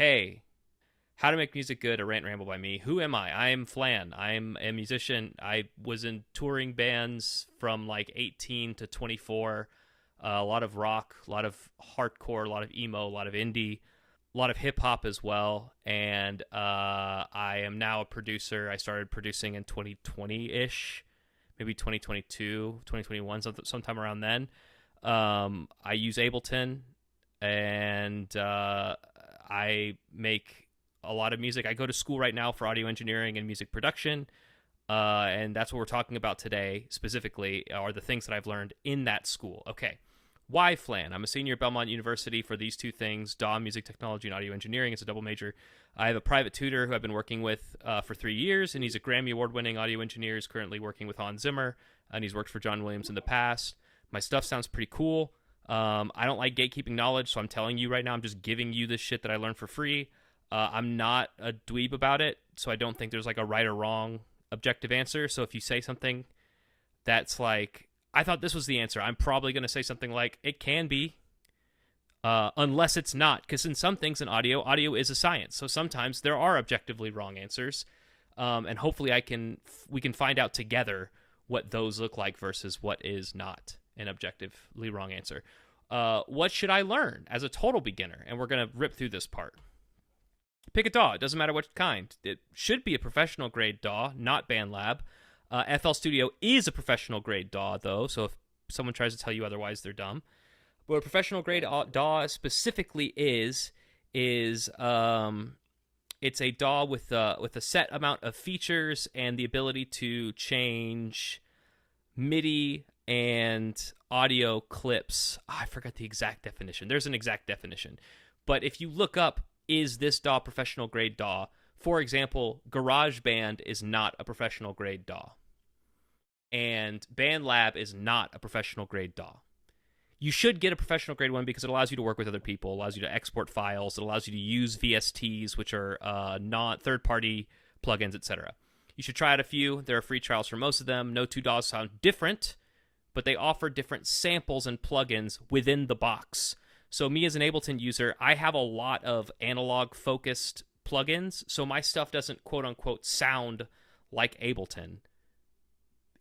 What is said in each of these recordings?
Hey, how to make music good, a rant ramble by me. Who am I? I am Flan. I'm a musician. I was in touring bands from like 18 to 24. A lot of rock, a lot of hardcore, a lot of emo, a lot of indie, a lot of hip hop as well. And I am now a producer. I started producing in 2020 ish, maybe 2022, 2021, sometime around then. I use Ableton, and I make a lot of music. I go to school right now for audio engineering and music production, and that's what we're talking about today specifically, are the things that I've learned in that school. Okay, why Flan? I'm a senior at Belmont University for these two things, DAW, music technology, and audio engineering. It's a double major. I have a private tutor who I've been working with for 3 years, and he's a Grammy Award-winning audio engineer. He's currently working with Hans Zimmer, and he's worked for John Williams in the past. My stuff sounds pretty cool. I don't like gatekeeping knowledge, so I'm telling you right now, I'm just giving you this shit that I learned for free. I'm not a dweeb about it, so I don't think there's like a right or wrong objective answer. So if you say something that's like, I thought this was the answer, I'm probably going to say something like, it can be, unless it's not. Because in some things in audio is a science. So sometimes there are objectively wrong answers. And hopefully we can find out together what those look like versus what is not an objectively wrong answer. What should I learn as a total beginner? And we're going to rip through this part. Pick a DAW. It doesn't matter what kind. It should be a professional grade DAW, not BandLab. FL Studio is a professional grade DAW, though, so if someone tries to tell you otherwise, they're dumb. But a professional grade DAW specifically is it's a DAW with a set amount of features and the ability to change MIDI and audio clips. I forgot the exact definition. There's an exact definition. But if you look up, is this DAW professional grade DAW? For example, GarageBand is not a professional grade DAW. And BandLab is not a professional grade DAW. You should get a professional grade one because it allows you to work with other people, allows you to export files, it allows you to use VSTs, which are not third-party plugins, etc. You should try out a few. There are free trials for most of them. No two DAWs sound different, but they offer different samples and plugins within the box. So me as an Ableton user, I have a lot of analog-focused plugins, so my stuff doesn't quote-unquote sound like Ableton.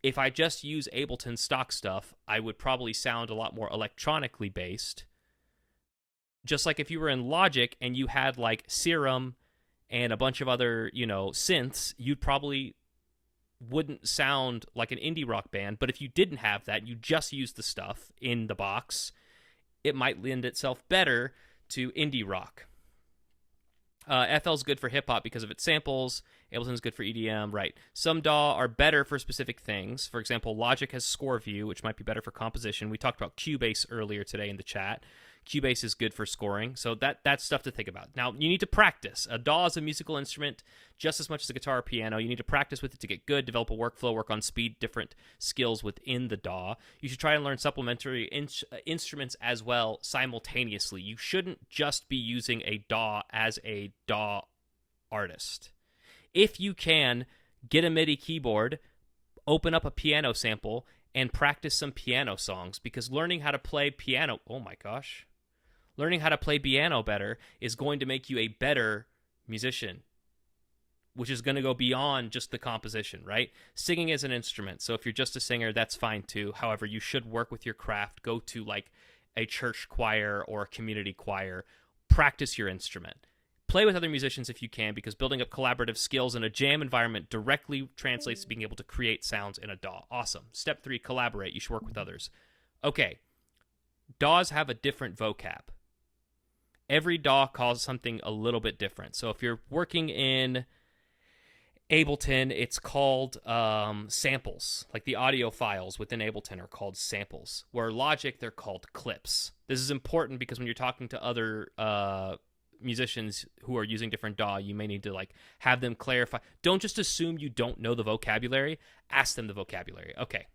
If I just use Ableton stock stuff, I would probably sound a lot more electronically based. Just like if you were in Logic and you had like Serum and a bunch of other, synths, you'd probably wouldn't sound like an indie rock band. But if you didn't have that, you just used the stuff in the box, it might lend itself better to indie rock. FL's good for hip hop because of its samples. Ableton's good for EDM, right? Some DAW are better for specific things. For example, Logic has Score View, which might be better for composition. We talked about Cubase earlier today in the chat. Cubase is good for scoring, so that's stuff to think about. Now, you need to practice. A DAW is a musical instrument just as much as a guitar or piano. You need to practice with it to get good, develop a workflow, work on speed, different skills within the DAW. You should try and learn supplementary instruments as well simultaneously. You shouldn't just be using a DAW as a DAW artist. If you can, get a MIDI keyboard, open up a piano sample, and practice some piano songs, because learning how to play piano, oh my gosh, learning how to play piano better is going to make you a better musician, which is going to go beyond just the composition, right? Singing is an instrument, so if you're just a singer, that's fine too. However, you should work with your craft, go to like a church choir or a community choir, practice your instrument. Play with other musicians if you can, because building up collaborative skills in a jam environment directly translates to being able to create sounds in a DAW. Awesome. Step 3, collaborate. You should work with others. Okay. DAWs have a different vocab. Every DAW calls something a little bit different. So if you're working in Ableton, it's called samples. Like the audio files within Ableton are called samples. Where Logic, they're called clips. This is important because when you're talking to other musicians who are using different DAW, you may need to like have them clarify. Don't just assume you don't know the vocabulary. Ask them the vocabulary. Okay,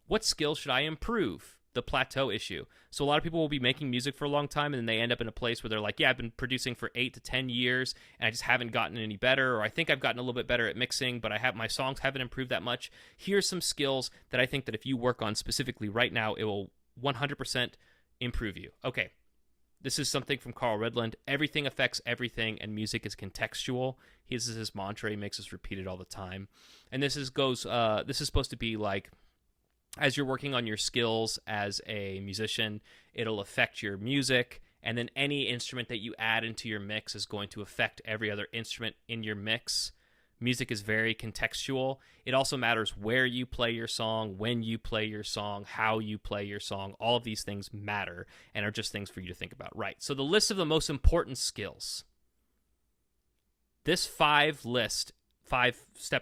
what skills should I improve? The plateau issue. So a lot of people will be making music for a long time, and then they end up in a place where they're like, yeah, I've been producing for 8 to 10 years and I just haven't gotten any better, or I think I've gotten a little bit better at mixing, but my songs haven't improved that much. Here's some skills that I think that if you work on specifically right now, it will 100% improve you. Okay, This is something from Carl Redland. Everything affects everything, and music is contextual. This is his mantra. He makes us repeat it all the time. And this is supposed to be like, as you're working on your skills as a musician, it'll affect your music, and then any instrument that you add into your mix is going to affect every other instrument in your mix. Music is very contextual. It also matters where you play your song, when you play your song, how you play your song. All of these things matter and are just things for you to think about. Right. So the list of the most important skills. This 5-step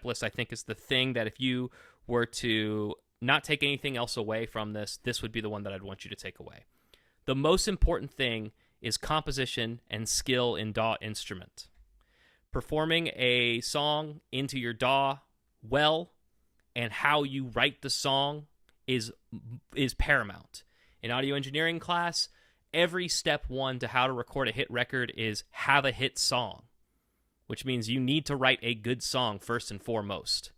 list, I think, is the thing that if you were to not take anything else away from this, this would be the one that I'd want you to take away. The most important thing is composition and skill in DAW instrument. Performing a song into your DAW well, and how you write the song is paramount. In audio engineering class, every step one to how to record a hit record is have a hit song, which means you need to write a good song first and foremost.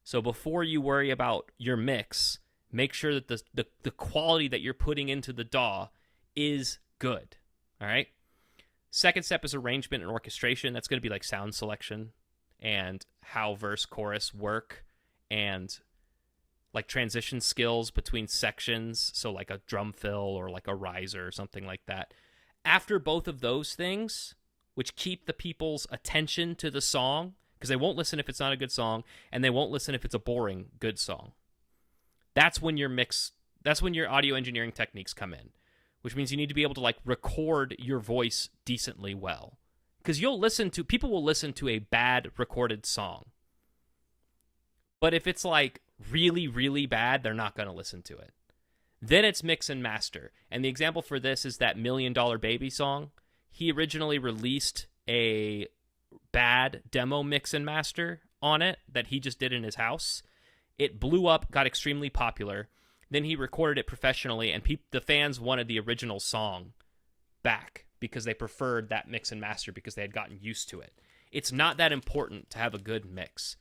So before you worry about your mix, make sure that the quality that you're putting into the DAW is good. All right? Second step is arrangement and orchestration. That's going to be like sound selection and how verse chorus work, and like transition skills between sections. So like a drum fill or like a riser or something like that. After both of those things, which keep the people's attention to the song, because they won't listen if it's not a good song, and they won't listen if it's a boring good song. That's when your audio engineering techniques come in. Which means you need to be able to like record your voice decently well. Because people will listen to a bad recorded song. But if it's like really, really bad, they're not going to listen to it. Then it's mix and master. And the example for this is that $1 Million Baby song. He originally released a bad demo mix and master on it that he just did in his house. It blew up, got extremely popular. Then he recorded it professionally, and the fans wanted the original song back because they preferred that mix and master because they had gotten used to it. It's not that important to have a good mix.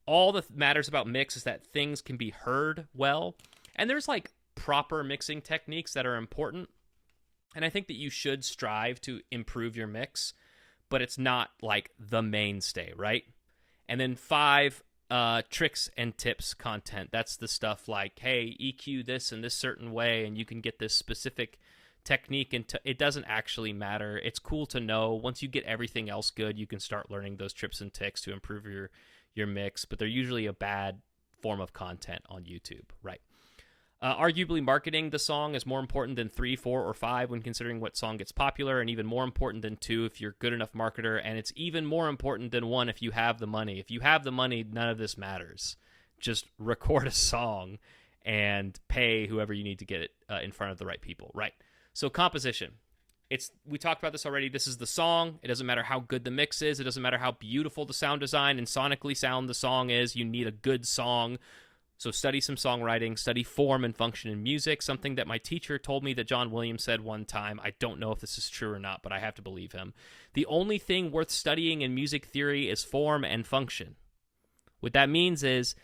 All that matters about mix is that things can be heard well, and there's like proper mixing techniques that are important, and I think that you should strive to improve your mix, but it's not like the mainstay, right? And then 5, tricks and tips content. That's the stuff like, hey, EQ this in this certain way, and you can get this specific technique. And it doesn't actually matter. It's cool to know. Once you get everything else good, you can start learning those tips and tricks to improve your mix. But they're usually a bad form of content on YouTube, right? Arguably, marketing the song is more important than 3, 4, or 5 when considering what song gets popular, and even more important than 2 if you're a good enough marketer, and it's even more important than 1 if you have the money. If you have the money, none of this matters. Just record a song and pay whoever you need to get it in front of the right people, right? So composition. We talked about this already. This is the song. It doesn't matter how good the mix is. It doesn't matter how beautiful the sound design and sonically sound the song is. You need a good song. So study some songwriting, study form and function in music, something that my teacher told me that John Williams said one time. I don't know if this is true or not, but I have to believe him. The only thing worth studying in music theory is form and function. What that means is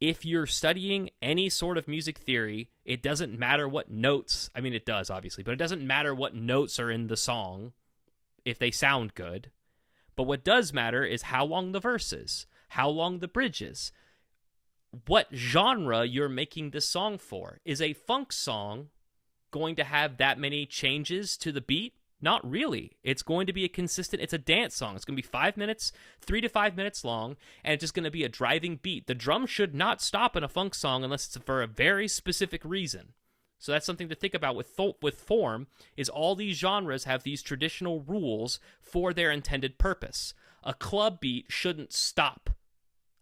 if you're studying any sort of music theory, it doesn't matter what notes, I mean, it does, obviously, but it doesn't matter what notes are in the song if they sound good. But what does matter is how long the verse is, how long the bridge is, what genre you're making this song for. Is a funk song going to have that many changes to the beat? Not really. It's going to be it's a dance song. It's going to be 5 minutes, 3 to 5 minutes long, and it's just going to be a driving beat. The drum should not stop in a funk song unless it's for a very specific reason. So that's something to think about with form, is all these genres have these traditional rules for their intended purpose. A club beat shouldn't stop.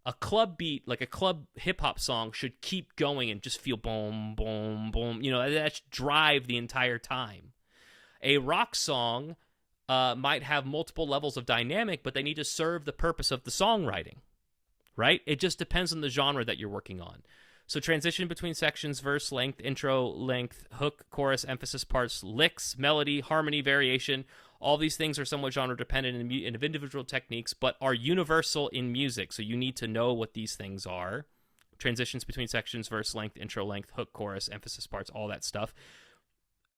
A club beat, like a club hip-hop song, should keep going and just feel boom, boom, boom. That should drive the entire time. A rock song might have multiple levels of dynamic, but they need to serve the purpose of the songwriting, right? It just depends on the genre that you're working on. So transition between sections, verse length, intro length, hook, chorus, emphasis parts, licks, melody, harmony, variation. All these things are somewhat genre dependent in individual techniques, but are universal in music. So you need to know what these things are. Transitions between sections, verse length, intro length, hook, chorus, emphasis parts, all that stuff.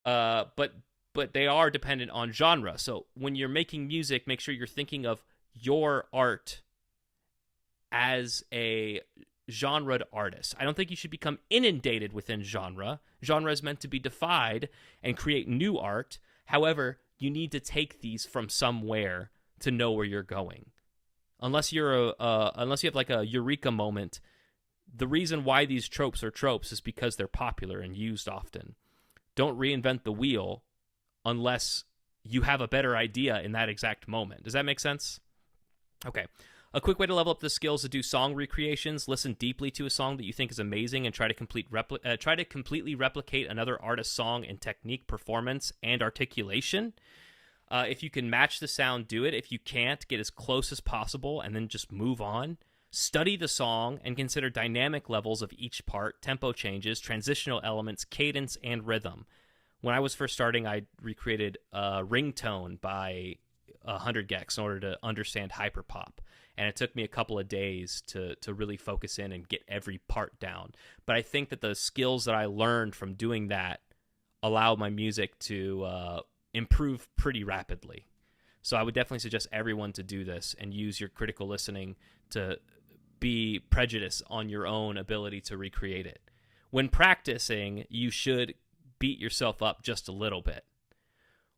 But but they are dependent on genre. So when you're making music, make sure you're thinking of your art as a genred artist. I don't think you should become inundated within genre. Genre is meant to be defied and create new art. However, you need to take these from somewhere to know where you're going. Unless you have like a eureka moment, the reason why these tropes are tropes is because they're popular and used often. Don't reinvent the wheel unless you have a better idea in that exact moment. Does that make sense? Okay. A quick way to level up the skills to do song recreations: listen deeply to a song that you think is amazing and try to completely replicate another artist's song in technique, performance, and articulation. If you can match the sound, do it. If you can't, get as close as possible and then just move on. Study the song and consider dynamic levels of each part, tempo changes, transitional elements, cadence, and rhythm. When I was first starting, I recreated Ringtone by 100 gecs in order to understand hyperpop. And it took me a couple of days to really focus in and get every part down. But I think that the skills that I learned from doing that allow my music to improve pretty rapidly. So I would definitely suggest everyone to do this and use your critical listening to be prejudiced on your own ability to recreate it. When practicing, you should beat yourself up just a little bit.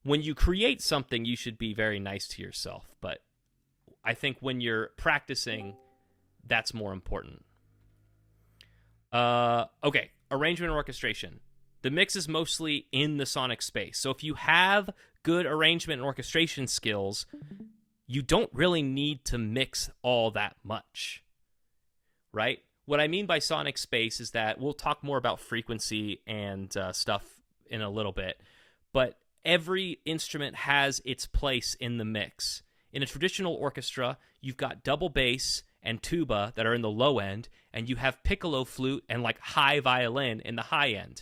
When you create something, you should be very nice to yourself. But I think when you're practicing, that's more important. Okay, arrangement and orchestration. The mix is mostly in the sonic space. So if you have good arrangement and orchestration skills, you don't really need to mix all that much, right? What I mean by sonic space is that we'll talk more about frequency and stuff in a little bit, but every instrument has its place in the mix. In a traditional orchestra, you've got double bass and tuba that are in the low end, and you have piccolo flute and like high violin in the high end.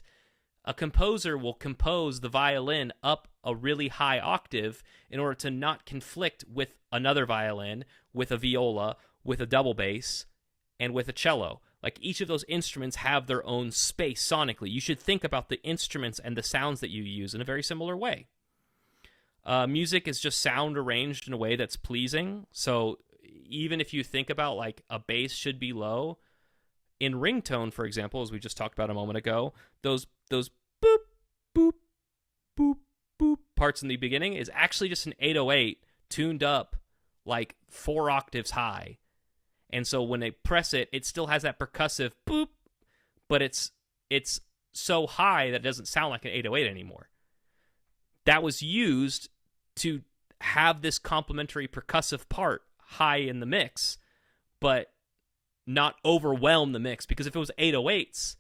A composer will compose the violin up a really high octave in order to not conflict with another violin, with a viola, with a double bass, and with a cello. Like, each of those instruments have their own space sonically. You should think about the instruments and the sounds that you use in a very similar way. Music is just sound arranged in a way that's pleasing. So even if you think about like a bass should be low, in ringtone, for example, as we just talked about a moment ago, those boop, boop, boop, boop parts in the beginning is actually just an 808 tuned up like 4 octaves high. And so when they press it, it still has that percussive boop, but it's so high that it doesn't sound like an 808 anymore. That was used to have this complementary percussive part high in the mix, but not overwhelm the mix, because if it was 808s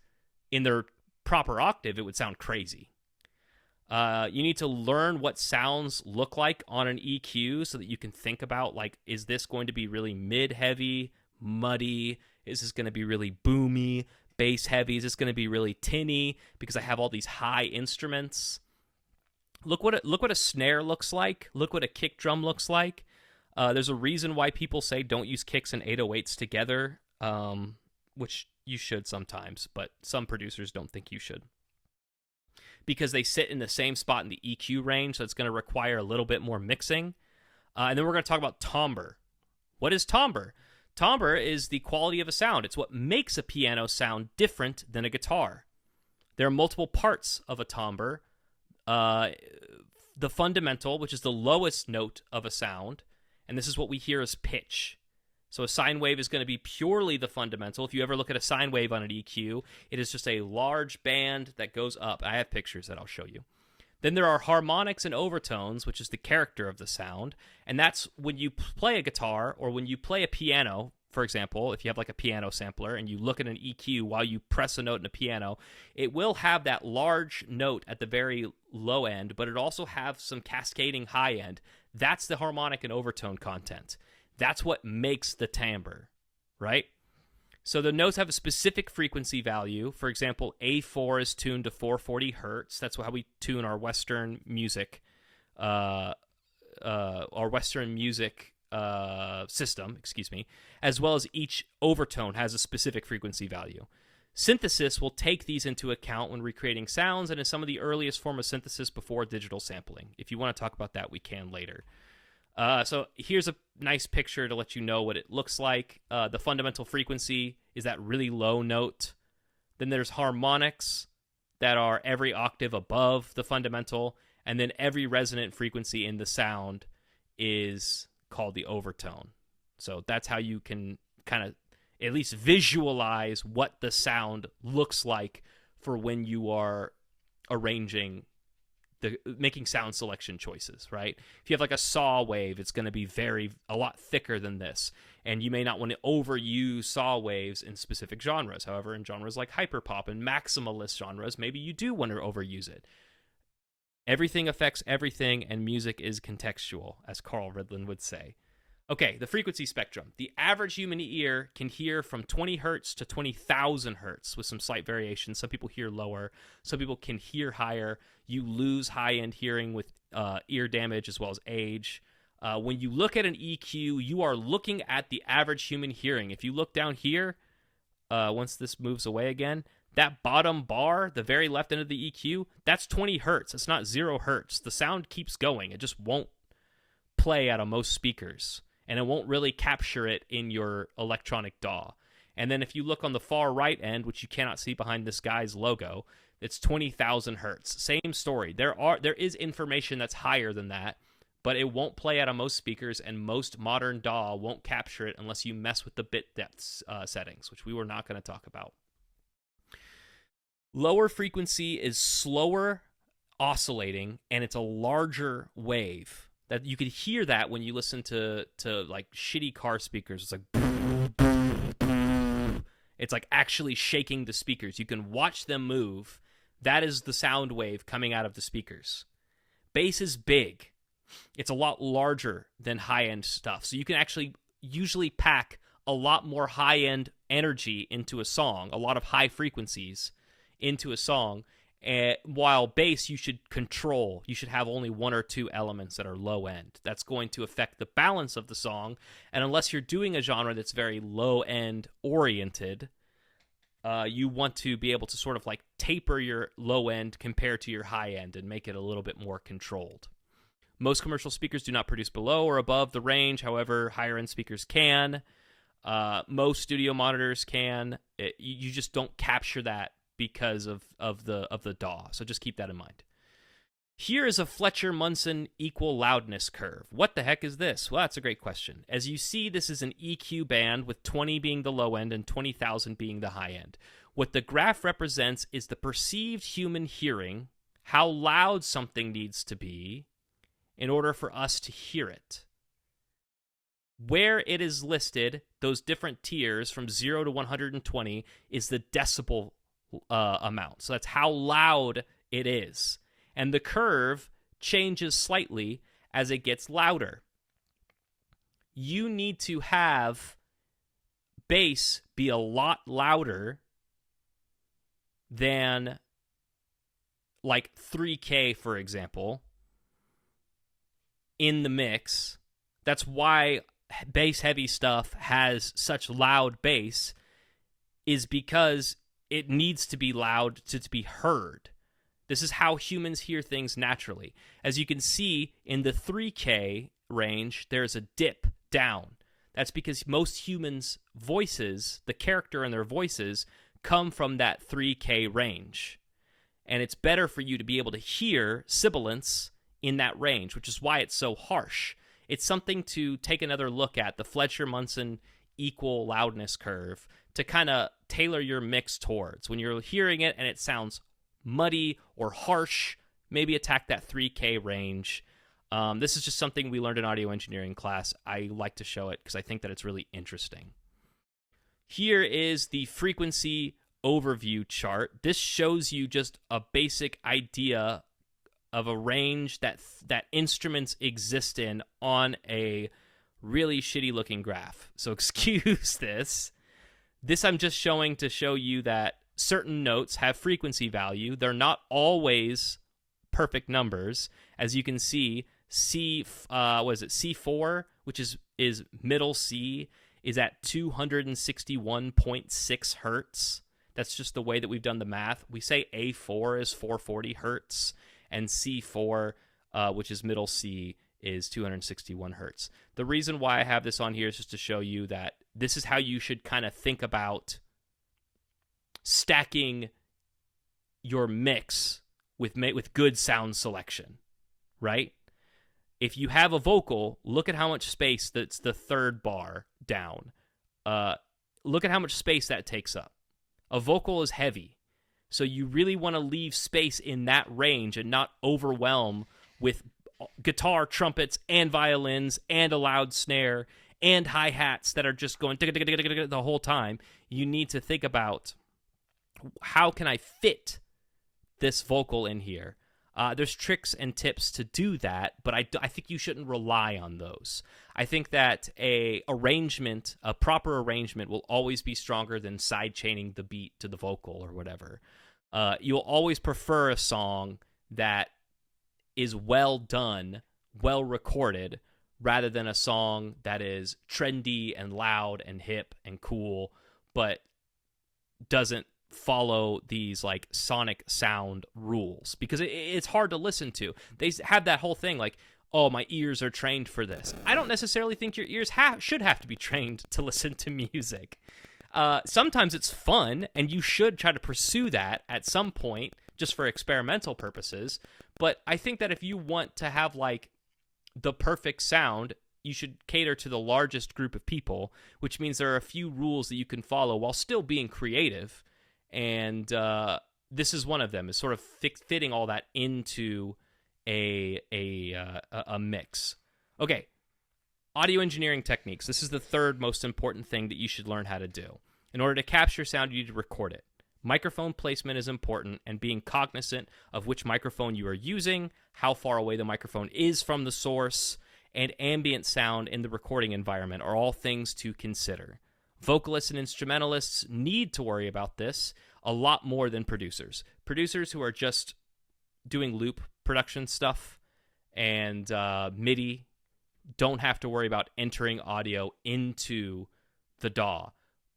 in their proper octave, it would sound crazy. You need to learn what sounds look like on an EQ so that you can think about, like, is this going to be really mid-heavy, muddy? Is this going to be really boomy, bass-heavy? Is this going to be really tinny because I have all these high instruments? Look what a snare looks like. Look what a kick drum looks like. There's a reason why people say don't use kicks and 808s together, which you should sometimes, but some producers don't think you should, because they sit in the same spot in the EQ range, so it's going to require a little bit more mixing. And then we're going to talk about timbre. What is timbre? Timbre is the quality of a sound. It's what makes a piano sound different than a guitar. There are multiple parts of a timbre. The fundamental, which is the lowest note of a sound, and this is what we hear as pitch. So a sine wave is going to be purely the fundamental. If you ever look at a sine wave on an EQ, it is just a large band that goes up. I have pictures that I'll show you. Then there are harmonics and overtones, which is the character of the sound, and that's when you play a guitar or when you play a piano. For example, if you have like a piano sampler and you look at an EQ while you press a note in a piano, it will have that large note at the very low end, but it also have some cascading high end. That's the harmonic and overtone content. That's what makes the timbre, right? So the notes have a specific frequency value. For example, A4 is tuned to 440 hertz. That's how we tune our Western music, system, as well as each overtone has a specific frequency value. Synthesis will take these into account when recreating sounds, and is some of the earliest form of synthesis before digital sampling. If you want to talk about that, we can later. So here's a nice picture to let you know what it looks like. The fundamental frequency is that really low note. Then there's harmonics that are every octave above the fundamental, and then every resonant frequency in the sound is called the overtone. So that's how you can kind of at least visualize what the sound looks like for when you are arranging making sound selection choices, right? If you have like a saw wave, it's going to be a lot thicker than this, and you may not want to overuse saw waves in specific genres. However, in genres like hyperpop and maximalist genres, maybe you do want to overuse it. Everything affects everything, and music is contextual, as Carl Ridland would say. Okay, the frequency spectrum. The average human ear can hear from 20 hertz to 20,000 hertz with some slight variations. Some people hear lower. Some people can hear higher. You lose high-end hearing with ear damage as well as age. When you look at an EQ, you are looking at the average human hearing. If you look down here, once this moves away again, that bottom bar, the very left end of the EQ, that's 20 hertz. It's not 0 hertz. The sound keeps going. It just won't play out of most speakers, and it won't really capture it in your electronic DAW. And then if you look on the far right end, which you cannot see behind this guy's logo, it's 20,000 hertz. Same story. There is information that's higher than that, but it won't play out of most speakers, and most modern DAW won't capture it unless you mess with the bit depth settings, which we were not going to talk about. Lower frequency is slower oscillating, and it's a larger wave. That you could hear that when you listen to like shitty car speakers. It's like it's like actually shaking the speakers. You can watch them move. That is the sound wave coming out of the speakers. Bass is big. It's a lot larger than high-end stuff. So you can actually usually pack a lot more high-end energy into a song, a lot of high frequencies into a song. While bass, you should control. You should have only one or two elements that are low end. That's going to affect the balance of the song. And unless you're doing a genre that's very low end oriented, you want to be able to sort of like taper your low end compared to your high end and make it a little bit more controlled. Most commercial speakers do not produce below or above the range. However, higher end speakers can. Most studio monitors can. You just don't capture that because of the DAW. So just keep that in mind. Here is a Fletcher-Munson equal loudness curve. What the heck is this? Well, that's a great question. As you see, this is an EQ band with 20 being the low end and 20,000 being the high end. What the graph represents is the perceived human hearing, how loud something needs to be in order for us to hear it. Where it is listed, those different tiers from 0 to 120 is the decibel amount. So that's how loud it is. And the curve changes slightly as it gets louder. You need to have bass be a lot louder than like 3K, for example, in the mix. That's why bass heavy stuff has such loud bass, is because it needs to be loud to be heard. This is how humans hear things naturally. As you can see, in the 3K range, there's a dip down. That's because most humans' voices, the character in their voices, come from that 3K range. And it's better for you to be able to hear sibilance in that range, which is why it's so harsh. It's something to take another look at, the Fletcher-Munson equal loudness curve, to kind of tailor your mix towards. When you're hearing it and it sounds muddy or harsh, maybe attack that 3K range. This is just something we learned in audio engineering class. I like to show it because I think that it's really interesting. Here is the frequency overview chart. This shows you just a basic idea of a range that instruments exist in on a really shitty looking graph. So excuse this. This I'm just showing to show you that certain notes have frequency value. They're not always perfect numbers. As you can see, C4, which is middle C, is at 261.6 hertz. That's just the way that we've done the math. We say A4 is 440 hertz, and C4, which is middle C, is 261 hertz. The reason why I have this on here is just to show you that this is how you should kind of think about stacking your mix with good sound selection, right? If you have a vocal, look at how much space that's the third bar down. Look at how much space that takes up. A vocal is heavy, so you really want to leave space in that range and not overwhelm with guitar, trumpets, and violins, and a loud snare, and hi-hats that are just going the whole time. You need to think about, how can I fit this vocal in here? There's tricks and tips to do that, but I think you shouldn't rely on those. I think that a proper arrangement will always be stronger than side-chaining the beat to the vocal or whatever. You'll always prefer a song that is well done, well recorded, rather than a song that is trendy and loud and hip and cool, but doesn't follow these like sonic sound rules, because it's hard to listen to. They have that whole thing like, oh, my ears are trained for this. I don't necessarily think your ears should have to be trained to listen to music. Sometimes it's fun, and you should try to pursue that at some point just for experimental purposes. But I think that if you want to have like the perfect sound, you should cater to the largest group of people, which means there are a few rules that you can follow while still being creative. And this is one of them, is sort of fitting all that into a mix. Okay, audio engineering techniques. This is the third most important thing that you should learn how to do. In order to capture sound, you need to record it. Microphone placement is important, and being cognizant of which microphone you are using, how far away the microphone is from the source, and ambient sound in the recording environment are all things to consider. Vocalists and instrumentalists need to worry about this a lot more than producers. Producers who are just doing loop production stuff and MIDI don't have to worry about entering audio into the DAW.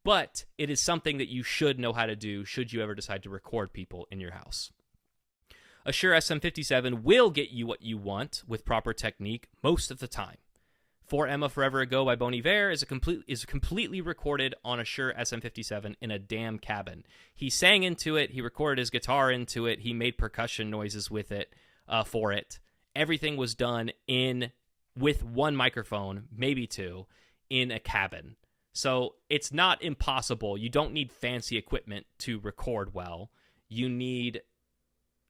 But it is something that you should know how to do should you ever decide to record people in your house. A Shure SM57 will get you what you want with proper technique most of the time. For Emma Forever Ago by Bon Iver is completely recorded on a Shure SM57 in a damn cabin. He sang into it, he recorded his guitar into it, he made percussion noises with it, for it. Everything was done with one microphone, maybe two, in a cabin. So it's not impossible. You don't need fancy equipment to record well. You need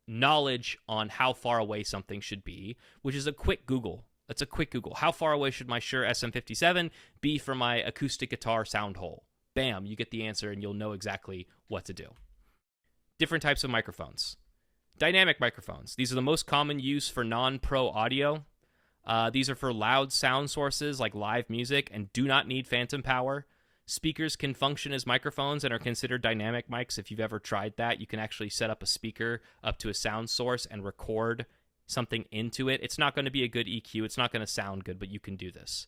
knowledge on how far away something should be, which is a quick Google. That's a quick Google. How far away should my Shure SM57 be from my acoustic guitar sound hole? Bam, you get the answer and you'll know exactly what to do. Different types of microphones. Dynamic microphones. These are the most common use for non-pro audio. These are for loud sound sources like live music and do not need phantom power. Speakers can function as microphones and are considered dynamic mics. If you've ever tried that, you can actually set up a speaker up to a sound source and record something into it. It's not going to be a good EQ. It's not going to sound good, but you can do this.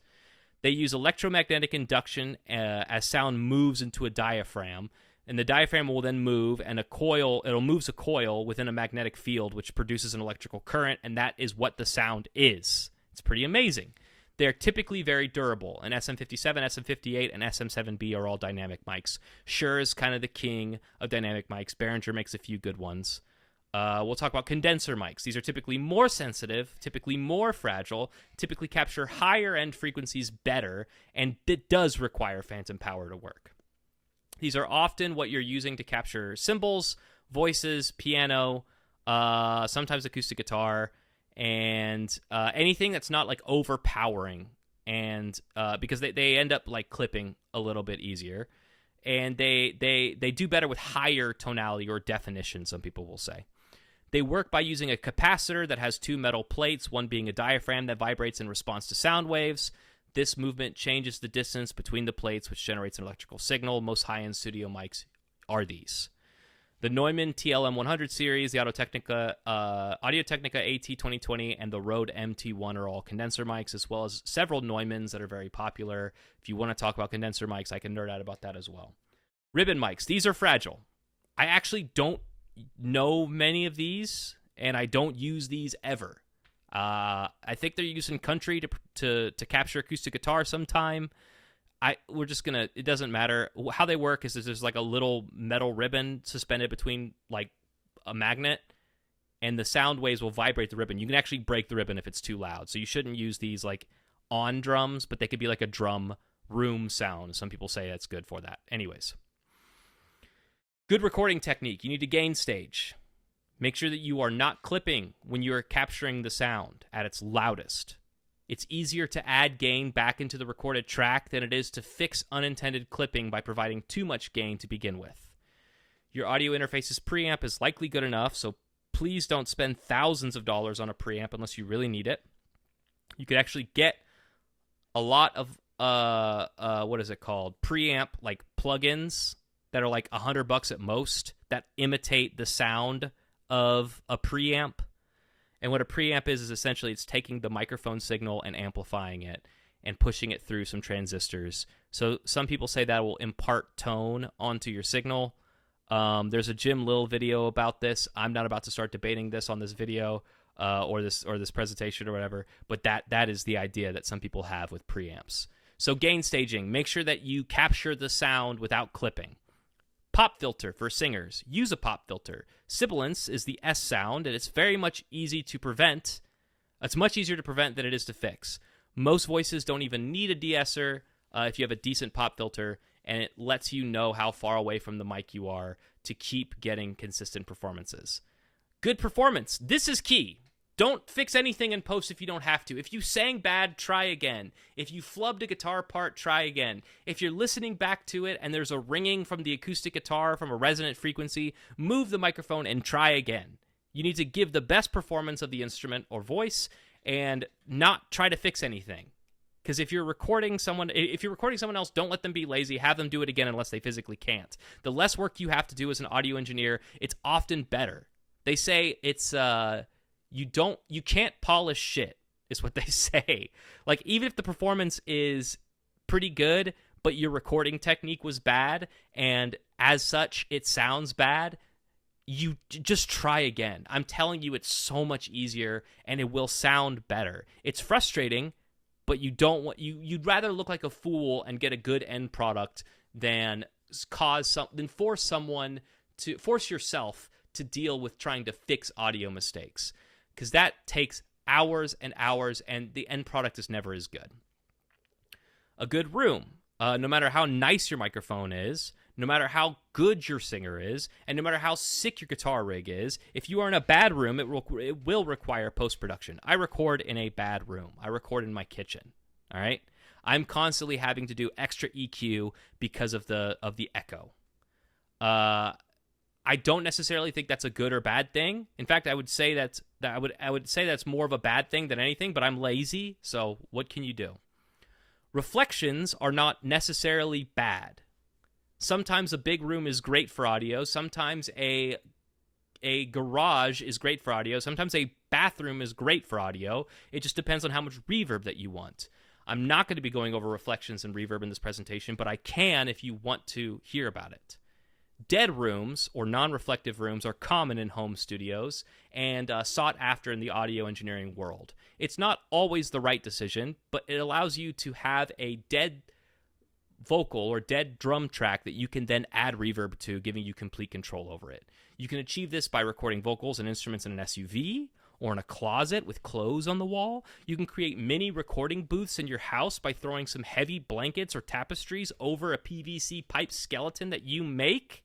They use electromagnetic induction as sound moves into a diaphragm, and the diaphragm will then move, and it'll move a coil within a magnetic field, which produces an electrical current, and that is what the sound is. It's pretty amazing. They're typically very durable. An SM57, SM58, and SM7B are all dynamic mics. Shure is kind of the king of dynamic mics. Behringer makes a few good ones. We'll talk about condenser mics. These are typically more sensitive, typically more fragile, typically capture higher end frequencies better, and it does require phantom power to work. These are often what you're using to capture cymbals, voices, piano, sometimes acoustic guitar, and anything that's not like overpowering, and because they end up like clipping a little bit easier, and they do better with higher tonality or definition, some people will say. They work by using a capacitor that has two metal plates, one being a diaphragm that vibrates in response to sound waves. This movement changes the distance between the plates, which generates an electrical signal. Most high-end studio mics are these. The Neumann TLM100 series, the Audio-Technica AT2020, and the Rode MT1 are all condenser mics, as well as several Neumanns that are very popular. If you want to talk about condenser mics, I can nerd out about that as well. Ribbon mics. These are fragile. I actually don't know many of these, and I don't use these ever. I think they're used in country to capture acoustic guitar sometime. We're just gonna. It doesn't matter how they work. Is there's like a little metal ribbon suspended between like a magnet, and the sound waves will vibrate the ribbon. You can actually break the ribbon if it's too loud. So you shouldn't use these like on drums, but they could be like a drum room sound. Some people say that's good for that. Anyways, good recording technique. You need to gain stage. Make sure that you are not clipping when you are capturing the sound at its loudest. It's easier to add gain back into the recorded track than it is to fix unintended clipping by providing too much gain to begin with. Your audio interface's preamp is likely good enough, so please don't spend thousands of dollars on a preamp unless you really need it. You could actually get a lot of what is it called? Preamp like plugins that are like $100 at most that imitate the sound of a preamp. And what a preamp is essentially it's taking the microphone signal and amplifying it and pushing it through some transistors. So some people say that will impart tone onto your signal. There's a Jim Lill video about this. I'm not about to start debating this on this video or this presentation or whatever, but that is the idea that some people have with preamps. So gain staging, make sure that you capture the sound without clipping. Pop filter for singers. Use a pop filter. Sibilance is the S sound, and it's very much easy to prevent. It's much easier to prevent than it is to fix. Most voices don't even need a de-esser if you have a decent pop filter, and it lets you know how far away from the mic you are to keep getting consistent performances. Good performance. This is key. Don't fix anything in post if you don't have to. If you sang bad, try again. If you flubbed a guitar part, try again. If you're listening back to it and there's a ringing from the acoustic guitar from a resonant frequency, move the microphone and try again. You need to give the best performance of the instrument or voice and not try to fix anything. Because if you're recording someone else, don't let them be lazy. Have them do it again unless they physically can't. The less work you have to do as an audio engineer, it's often better. They say it's you can't polish shit, is what they say. Like, even if the performance is pretty good, but your recording technique was bad, and as such, it sounds bad, you just try again. I'm telling you, it's so much easier, and it will sound better. It's frustrating, but you'd rather look like a fool and get a good end product than force yourself to deal with trying to fix audio mistakes. Because that takes hours and hours, and the end product is never as good. A good room. No matter how nice your microphone is, no matter how good your singer is, and no matter how sick your guitar rig is, if you are in a bad room, it will require post-production. I record in a bad room. I record in my kitchen. All right? I'm constantly having to do extra EQ because of the echo. I don't necessarily think that's a good or bad thing. In fact, I would say that's more of a bad thing than anything, but I'm lazy, so what can you do? Reflections are not necessarily bad. Sometimes a big room is great for audio. Sometimes a garage is great for audio. Sometimes a bathroom is great for audio. It just depends on how much reverb that you want. I'm not going to be going over reflections and reverb in this presentation, but I can if you want to hear about it. Dead rooms, or non-reflective rooms, are common in home studios and sought after in the audio engineering world. It's not always the right decision, but it allows you to have a dead vocal or dead drum track that you can then add reverb to, giving you complete control over it. You can achieve this by recording vocals and instruments in an SUV or in a closet with clothes on the wall. You can create mini recording booths in your house by throwing some heavy blankets or tapestries over a PVC pipe skeleton that you make.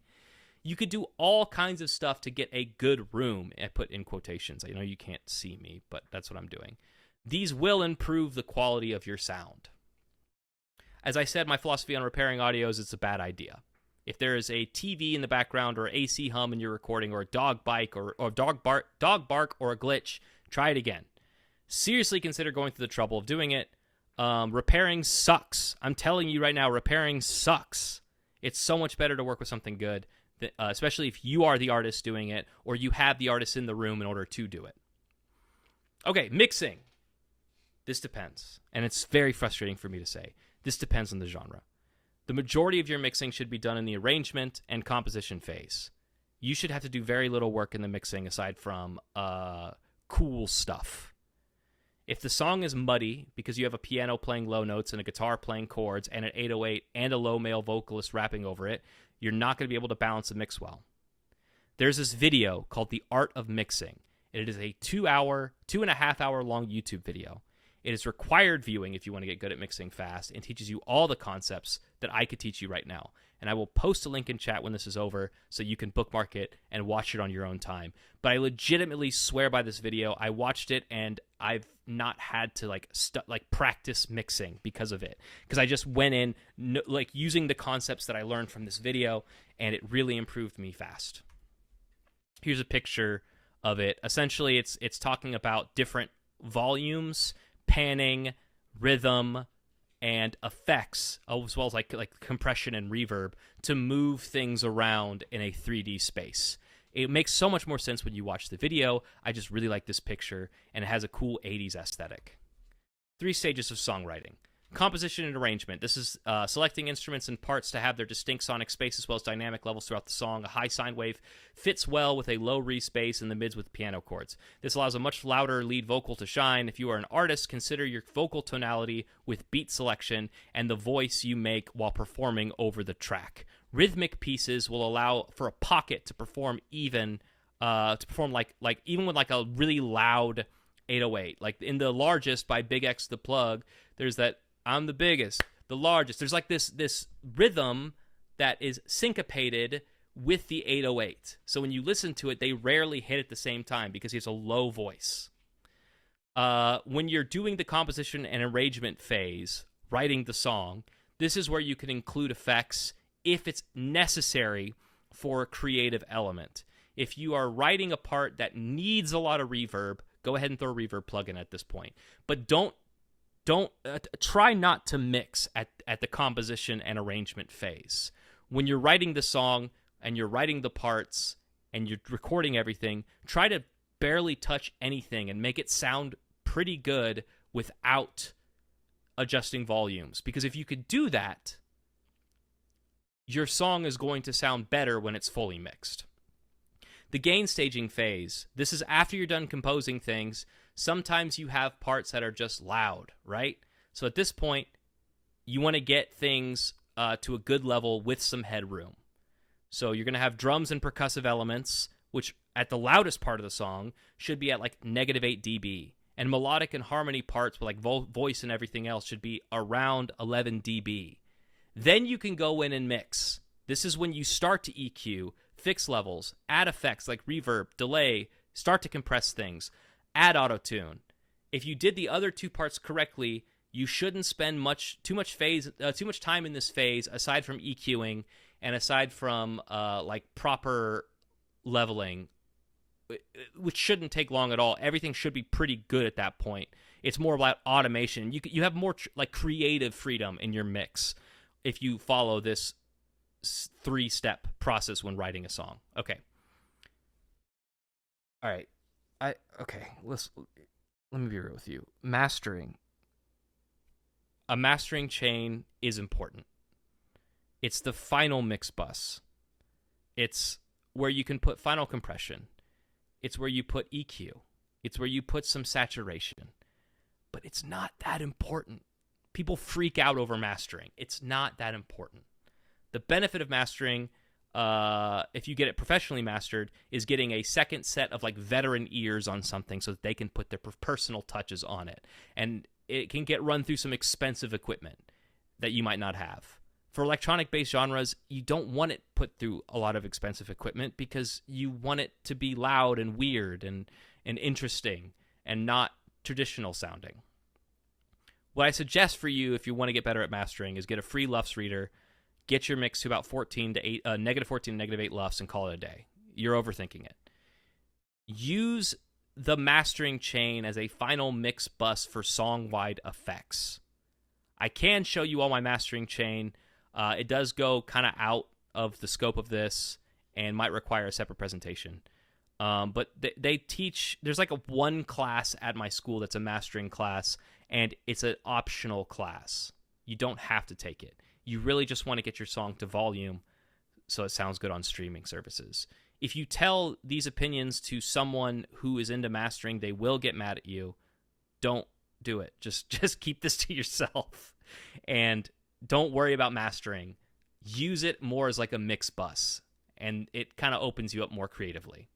You could do all kinds of stuff to get a good room. I put in quotations. I know you can't see me, but that's what I'm doing. These will improve the quality of your sound. As I said, my philosophy on repairing audio is it's a bad idea. If there is a TV in the background or AC hum in your recording or a dog bark or a glitch, try it again. Seriously consider going through the trouble of doing it. Repairing sucks. I'm telling you right now, repairing sucks. It's so much better to work with something good. Especially if you are the artist doing it or you have the artist in the room in order to do it. Okay, mixing. This depends, and it's very frustrating for me to say. This depends on the genre. The majority of your mixing should be done in the arrangement and composition phase. you should have to do very little work in the mixing aside from cool stuff. If the song is muddy because you have a piano playing low notes and a guitar playing chords and an 808 and a low male vocalist rapping over it, you're not going to be able to balance the mix well. There's this video called The Art of Mixing. It is a 2.5 hour long YouTube video. It is required viewing if you want to get good at mixing fast, and teaches you all the concepts that I could teach you right now. And I will post a link in chat when this is over so you can bookmark it and watch it on your own time. But I legitimately swear by this video. I watched it and I've not had to practice mixing because of it. Because I just went in using the concepts that I learned from this video, and it really improved me fast. Here's a picture of it. Essentially, it's talking about different volumes, panning, rhythm, and effects, as well as like compression and reverb, to move things around in a 3D space. It makes so much more sense when you watch the video. I just really like this picture, and it has a cool 80s aesthetic. 3 stages of songwriting. Composition and arrangement. This is selecting instruments and parts to have their distinct sonic space as well as dynamic levels throughout the song. A high sine wave fits well with a low re space and the mids with piano chords. This allows a much louder lead vocal to shine. If you are an artist, consider your vocal tonality with beat selection and the voice you make while performing over the track. Rhythmic pieces will allow for a pocket to perform even even with like a really loud 808. Like in The Largest by Big X the Plug, there's that I'm the biggest, the largest. There's like this rhythm that is syncopated with the 808. So when you listen to it, they rarely hit at the same time because he has a low voice. When you're doing the composition and arrangement phase, writing the song, this is where you can include effects if it's necessary for a creative element. If you are writing a part that needs a lot of reverb, go ahead and throw a reverb plugin at this point. But don't try not to mix at the composition and arrangement phase. When you're writing the song and you're writing the parts and you're recording everything, try to barely touch anything and make it sound pretty good without adjusting volumes. Because if you could do that, your song is going to sound better when it's fully mixed. The gain staging phase. This is after you're done composing things. Sometimes you have parts that are just loud, right? So at this point, you want to get things to a good level with some headroom. So you're going to have drums and percussive elements, which at the loudest part of the song should be at like -8 dB. And melodic and harmony parts with like voice and everything else should be around 11 dB. Then you can go in and mix. This is when you start to EQ, fix levels, add effects like reverb, delay, start to compress things. Add auto-tune. If you did the other 2 parts correctly, you shouldn't spend too much time in this phase aside from EQing and aside from proper leveling, which shouldn't take long at all. Everything should be pretty good at that point. It's more about automation. You have more creative freedom in your mix if you follow this 3-step process when writing a song. Okay. All right. Let me be real with you. Mastering. A mastering chain is important. It's the final mix bus. It's where you can put final compression. It's where you put EQ. It's where you put some saturation. But it's not that important. People freak out over mastering. It's not that important. The benefit of mastering, if you get it professionally mastered, is getting a second set of like veteran ears on something so that they can put their personal touches on it. And it can get run through some expensive equipment that you might not have. For electronic-based genres, you don't want it put through a lot of expensive equipment because you want it to be loud and weird and interesting and not traditional sounding. What I suggest for you if you want to get better at mastering is get a free LUFS reader, get your mix to about -14 to -8 LUFS and call it a day. You're overthinking it. Use the mastering chain as a final mix bus for song-wide effects. I can show you all my mastering chain. It does go kind of out of the scope of this and might require a separate presentation. But they teach, there's like one class at my school that's a mastering class, and it's an optional class. You don't have to take it. You really just want to get your song to volume so it sounds good on streaming services. if you tell these opinions to someone who is into mastering, they will get mad at you. Don't do it. Just keep this to yourself, and don't worry about mastering. Use it more as like a mix bus, and it kind of opens you up more creatively.